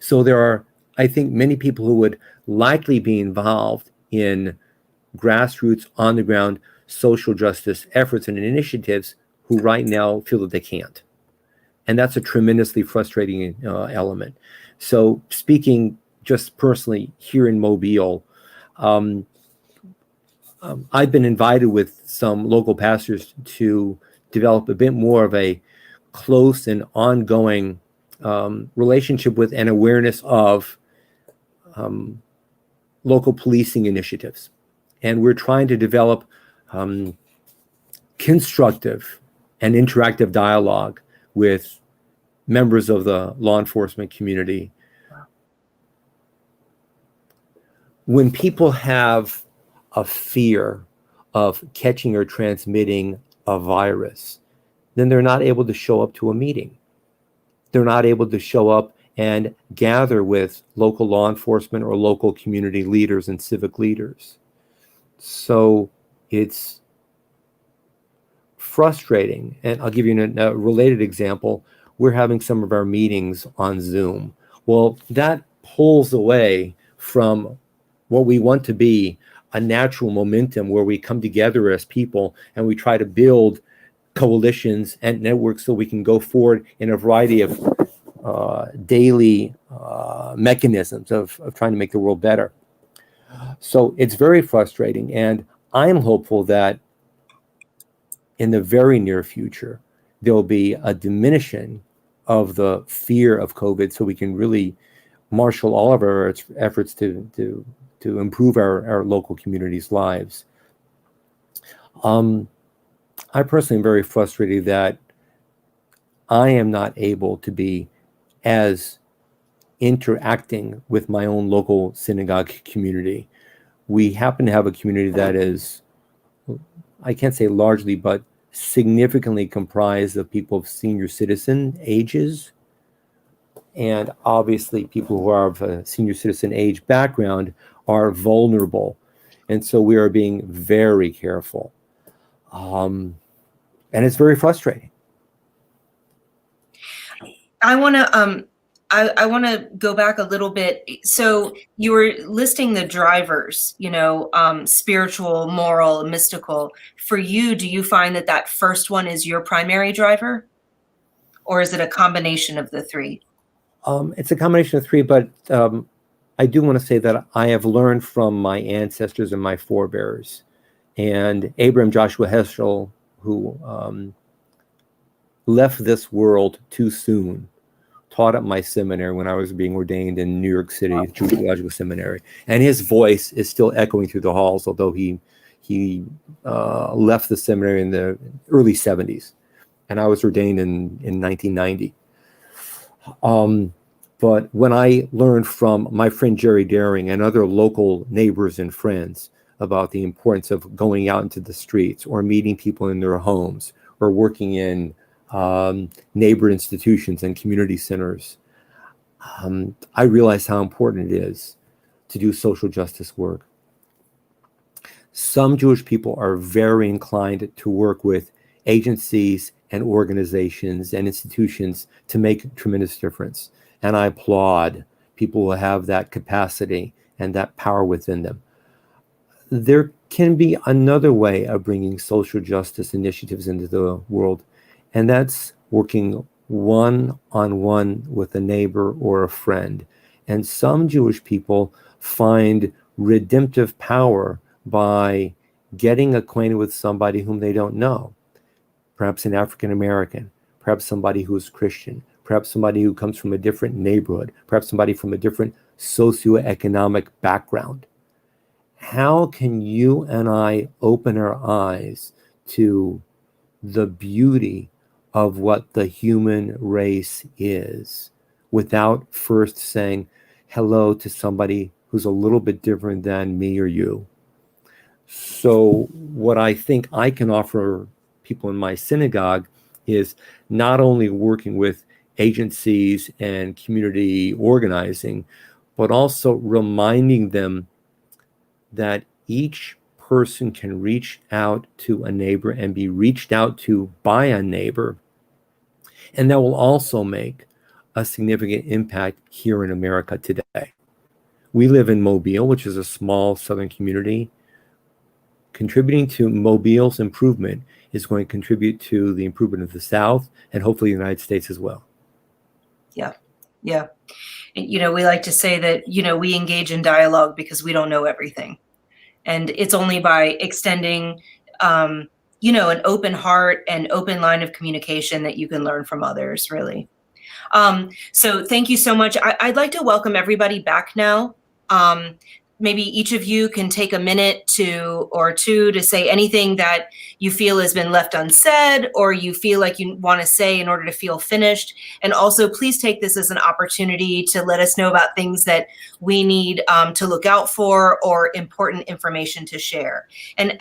So there are, I think, many people who would likely be involved in grassroots, on the ground social justice efforts and initiatives who right now feel that they can't. And that's a tremendously frustrating element. So speaking just personally here in Mobile, I've been invited with some local pastors to develop a bit more of a close and ongoing relationship with and awareness of local policing initiatives. And we're trying to develop constructive and interactive dialogue with members of the law enforcement community. When people have a fear of catching or transmitting a virus, then they're not able to show up to a meeting. They're not able to show up and gather with local law enforcement or local community leaders and civic leaders. So it's frustrating. And I'll give you a related example. We're having some of our meetings on Zoom. Well, that pulls away from what we want to be a natural momentum where we come together as people and we try to build coalitions and networks so we can go forward in a variety of daily mechanisms of trying to make the world better. So it's very frustrating, and I'm hopeful that in the very near future, there'll be a diminishing of the fear of COVID so we can really marshal all of our efforts to improve our local communities' lives. I personally am very frustrated that I am not able to be as interacting with my own local synagogue community. We happen to have a community that is, I can't say largely, but significantly comprised of people of senior citizen ages. And obviously people who are of a senior citizen age background are vulnerable. And so we are being very careful. And it's very frustrating. I want to I want to go back a little bit. So you were listing the drivers, spiritual, moral, mystical. For you, do you find that that first one is your primary driver, or is it a combination of the three? It's a combination of three, but I do want to say that I have learned from my ancestors and my forebears. And Abraham Joshua Heschel, who left this world too soon, taught at my seminary when I was being ordained in New York City, Jewish Theological Seminary. And his voice is still echoing through the halls, although he left the seminary in the early 70s. And I was ordained in 1990. But when I learned from my friend Jerry Darring and other local neighbors and friends about the importance of going out into the streets or meeting people in their homes or working in neighbor institutions and community centers, I realized how important it is to do social justice work. Some Jewish people are very inclined to work with agencies and organizations and institutions to make a tremendous difference. And I applaud people who have that capacity and that power within them. There can be another way of bringing social justice initiatives into the world, and that's working one-on-one with a neighbor or a friend. And some Jewish people find redemptive power by getting acquainted with somebody whom they don't know, perhaps an African American, perhaps somebody who is Christian, perhaps somebody who comes from a different neighborhood, perhaps somebody from a different socioeconomic background. How can you and I open our eyes to the beauty of what the human race is without first saying hello to somebody who's a little bit different than me or you? So what I think I can offer people in my synagogue is not only working with agencies and community organizing, but also reminding them that each person can reach out to a neighbor and be reached out to by a neighbor. And that will also make a significant impact here in America today. We live in Mobile, which is a small southern community. Contributing to Mobile's improvement is going to contribute to the improvement of the South and hopefully the United States as well. Yeah, yeah. We like to say that, we engage in dialogue because we don't know everything. And it's only by extending, an open heart and open line of communication that you can learn from others, really. So thank you so much. I'd like to welcome everybody back now. Maybe each of you can take a minute or two to say anything that you feel has been left unsaid or you feel like you want to say in order to feel finished. And also, please take this as an opportunity to let us know about things that we need to look out for or important information to share. And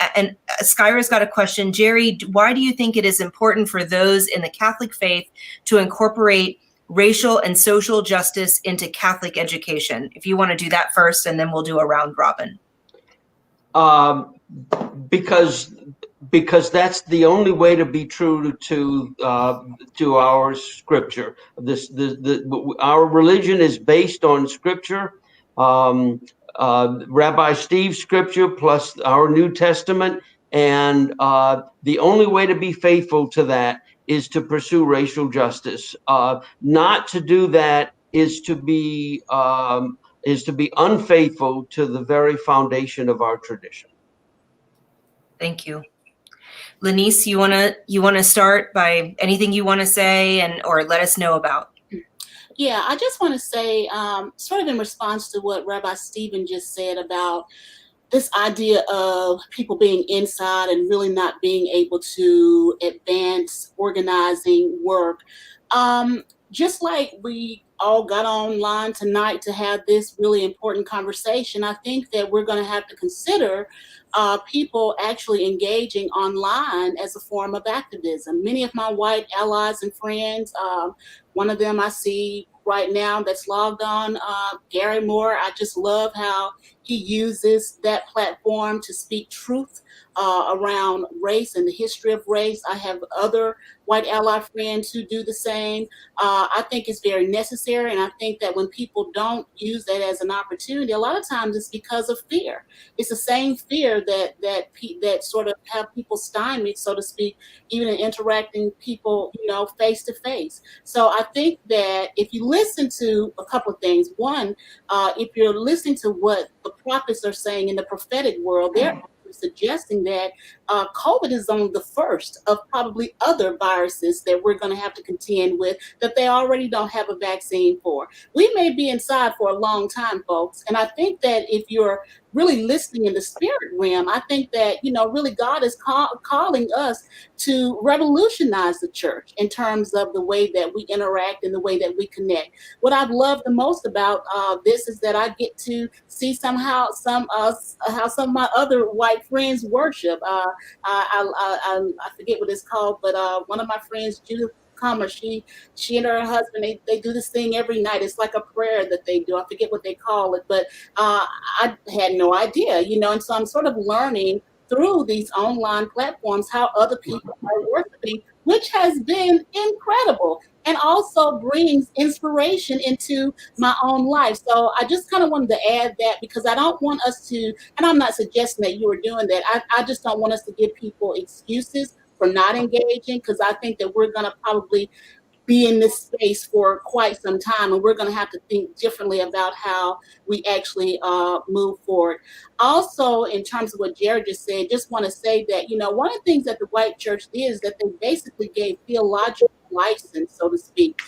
Skyra's got a question. Jerry, why do you think it is important for those in the Catholic faith to incorporate racial and social justice into Catholic education? If you want to do that first, and then we'll do a round robin. Because that's the only way to be true to our scripture. Our religion is based on scripture. Rabbi Steve's scripture plus our New Testament, and the only way to be faithful to that is to pursue racial justice. Not to do that is to be unfaithful to the very foundation of our tradition. Thank you. Lenice, you wanna start by anything you want to say or let us know about? Yeah, I just want to say, sort of in response to what Rabbi Stephen just said about this idea of people being inside and really not being able to advance organizing work. Just like we all got online tonight to have this really important conversation, I think that we're going to have to consider people actually engaging online as a form of activism. Many of my white allies and friends, one of them I see right now that's logged on, Gary Moore, I just love how he uses that platform to speak truth around race and the history of race. I have other white ally friends who do the same. I think it's very necessary, and I think that when people don't use that as an opportunity, a lot of times it's because of fear. It's the same fear that sort of have people stymied, so to speak, even in interacting people, face to face. So I think that if you listen to a couple of things, one, if you're listening to what the prophets are saying in the prophetic world, they're suggesting that COVID is only the first of probably other viruses that we're going to have to contend with that they already don't have a vaccine for. We may be inside for a long time, folks. And I think that if you're really listening in the spirit realm, I think that, really God is calling us to revolutionize the church in terms of the way that we interact and the way that we connect. What I've loved the most about this is that I get to see how some of my other white friends worship. I forget what it's called, but one of my friends, Judith Comer, she and her husband, they do this thing every night. It's like a prayer that they do. I forget what they call it, but I had no idea, and so I'm sort of learning through these online platforms how other people are worshiping, which has been incredible and also brings inspiration into my own life. So I just kind of wanted to add that because I don't want us to, and I'm not suggesting that you are doing that. I just don't want us to give people excuses for not engaging, because I think that we're going to probably be in this space for quite some time, and we're going to have to think differently about how we actually move forward. Also, in terms of what Jerry just said, just want to say that, one of the things that the white church did is that they basically gave theological license, so to speak,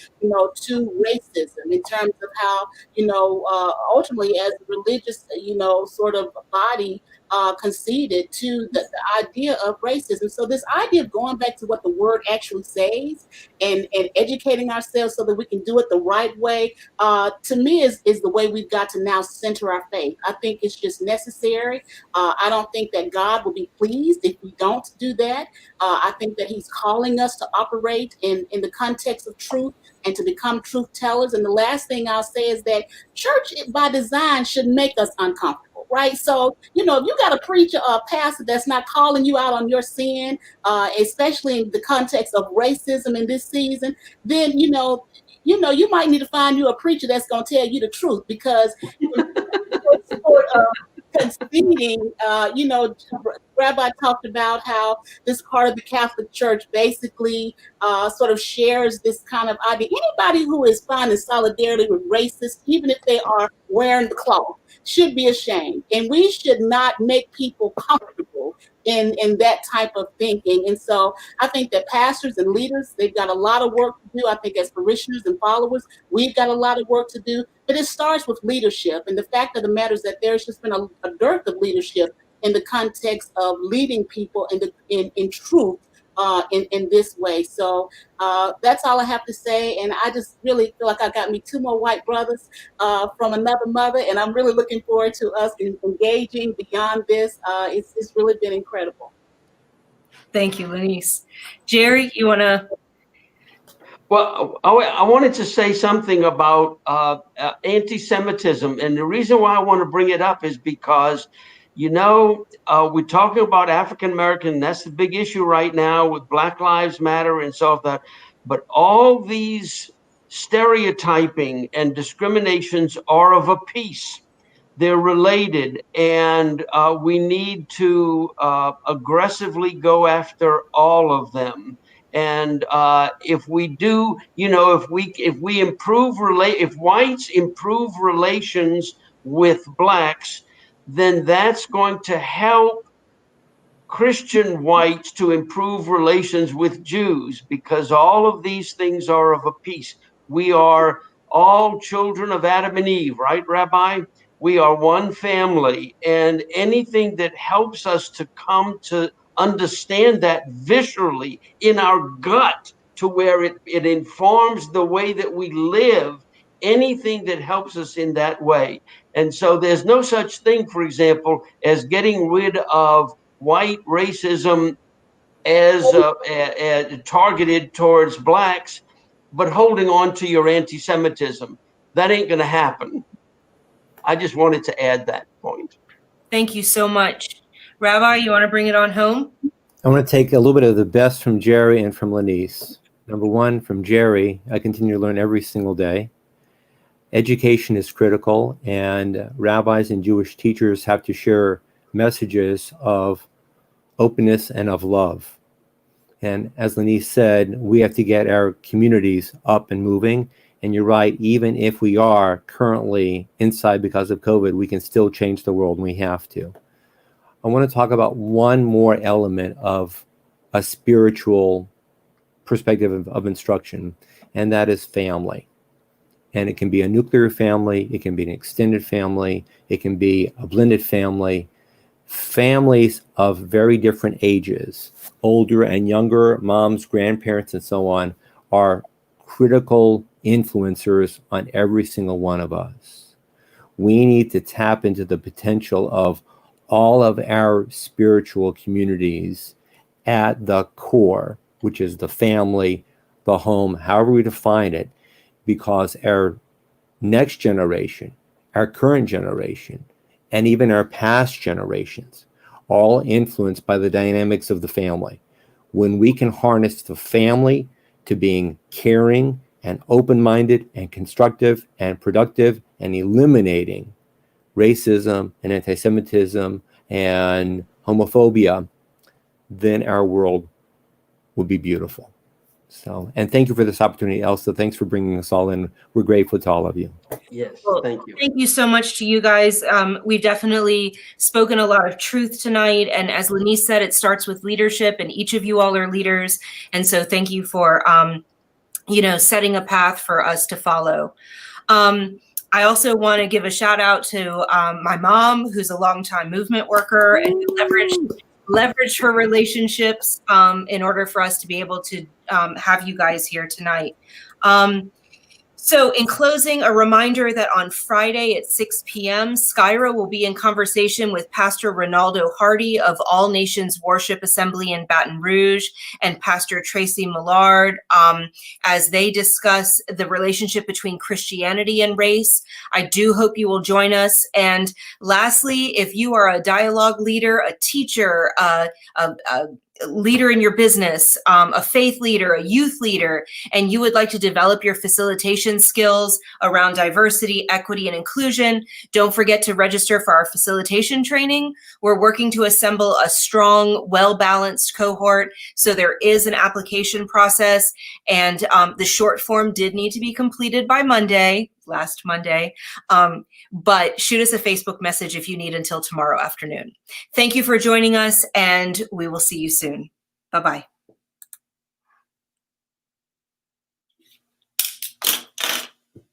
to racism in terms of how, ultimately as a religious, sort of body conceded to the idea of racism. So this idea of going back to what the word actually says and educating ourselves so that we can do it the right way, to me is the way we've got to now center our faith. I think it's just necessary. I don't think that God will be pleased if we don't do that. I think that he's calling us to operate in the context of truth and to become truth tellers. And the last thing I'll say is that church by design should make us uncomfortable, right? So, if you got a preacher or a pastor that's not calling you out on your sin, especially in the context of racism in this season, then, you might need to find you a preacher that's going to tell you the truth, because sort of conceding, Rabbi talked about how this part of the Catholic Church basically sort of shares this kind of idea. Anybody who is finding solidarity with racists, even if they are wearing the cloth, should be ashamed. And we should not make people comfortable in that type of thinking. And so I think that pastors and leaders, they've got a lot of work to do. I think as parishioners and followers, we've got a lot of work to do. But it starts with leadership. And the fact of the matter is that there's just been a dearth of leadership in the context of leading people in truth in this way. So that's all I have to say. And I just really feel like I got me two more white brothers from another mother. And I'm really looking forward to us engaging beyond this. It's really been incredible. Thank you, Lenice. Jerry, you want to? Well, I wanted to say something about anti-Semitism. And the reason why I want to bring it up is because, we're talking about African-American. That's the big issue right now with Black Lives Matter and so forth. But all these stereotyping and discriminations are of a piece. They're related, and we need to aggressively go after all of them. And if we do, if we improve if whites improve relations with blacks, then that's going to help Christian whites to improve relations with Jews, because all of these things are of a piece. We are all children of Adam and Eve, right, Rabbi? We are one family, and anything that helps us to come to understand that viscerally in our gut, to where it informs the way that we live, anything that helps us in that way. And so there's no such thing, for example, as getting rid of white racism as targeted towards blacks, but holding on to your anti-Semitism. That ain't going to happen. I just wanted to add that point. Thank you so much. Rabbi, you want to bring it on home? I want to take a little bit of the best from Jerry and from Lenice. Number one, from Jerry, I continue to learn every single day. Education is critical, and rabbis and Jewish teachers have to share messages of openness and of love. And as Lenice said, we have to get our communities up and moving. And you're right, even if we are currently inside because of COVID, we can still change the world, and we have to. I want to talk about one more element of a spiritual perspective of instruction, and that is family. And it can be a nuclear family, it can be an extended family, it can be a blended family. Families of very different ages, older and younger, moms, grandparents, and so on, are critical influencers on every single one of us. We need to tap into the potential of all of our spiritual communities at the core, which is the family, the home, however we define it, because our next generation, our current generation, and even our past generations, all influenced by the dynamics of the family. When we can harness the family to being caring and open-minded and constructive and productive and eliminating racism and anti-Semitism and homophobia, then our world will be beautiful. So, and thank you for this opportunity, Elsa. Thanks for bringing us all in. We're grateful to all of you. Yes, Well, thank you. Thank you so much to you guys. We've definitely spoken a lot of truth tonight. And as Lenice said, it starts with leadership, and each of you all are leaders. And so thank you for, setting a path for us to follow. I also want to give a shout out to my mom, who's a longtime movement worker and who leveraged her relationships in order for us to be able to have you guys here tonight. So in closing, a reminder that on Friday at 6 p.m., Skyra will be in conversation with Pastor Ronaldo Hardy of All Nations Worship Assembly in Baton Rouge and Pastor Tracy Millard as they discuss the relationship between Christianity and race. I do hope you will join us. And lastly, if you are a dialogue leader, a teacher, a leader in your business, a faith leader, a youth leader, and you would like to develop your facilitation skills around diversity, equity, and inclusion, don't forget to register for our facilitation training. We're working to assemble a strong, well-balanced cohort. So there is an application process, and the short form did need to be completed by last Monday, but shoot us a Facebook message if you need until tomorrow afternoon. Thank you for joining us, and we will see you soon. Bye-bye.